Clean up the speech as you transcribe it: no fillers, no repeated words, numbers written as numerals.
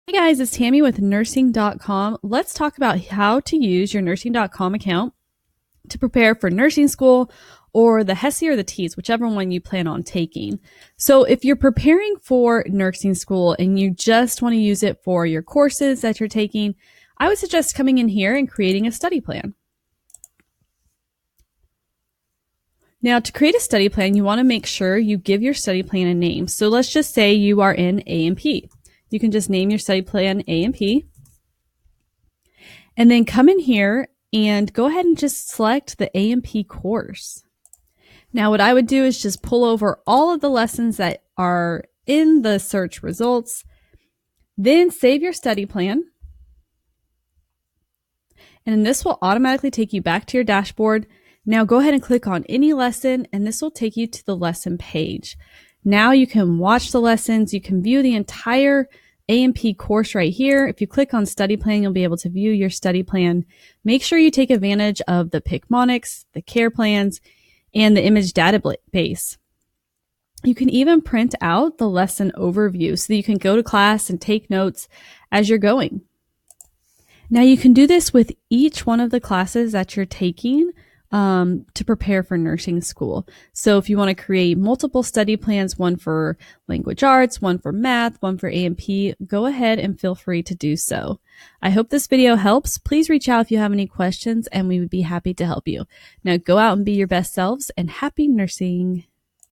Hey guys, it's Tammy with nursing.com. Let's talk about how to use your nursing.com account to prepare for nursing school or the HESI or the TEAS, whichever one you plan on taking. So if you're preparing for nursing school and you just want to use it for your courses that you're taking, I would suggest coming in here and creating a study plan. Now, to create a study plan, you want to make sure you give your study plan a name. So let's just say you are in A&P. You can just name your study plan A&P. And then come in here and go ahead and just select the A&P course. Now, what I would do is just pull over all of the lessons that are in the search results, then save your study plan. And this will automatically take you back to your dashboard. Now go ahead and click on any lesson, and this will take you to the lesson page. Now you can watch the lessons. You can view the entire A&P course right here. If you click on study plan, you'll be able to view your study plan. Make sure you take advantage of the Picmonics, the care plans, and the image database. You can even print out the lesson overview so that you can go to class and take notes as you're going. Now you can do this with each one of the classes that you're taking to prepare for nursing school. So if you want to create multiple study plans, one for language arts, one for math, one for A&P, go ahead and feel free to do so. I hope this video helps. Please reach out if you have any questions and we would be happy to help you. Now go out and be your best selves and happy nursing.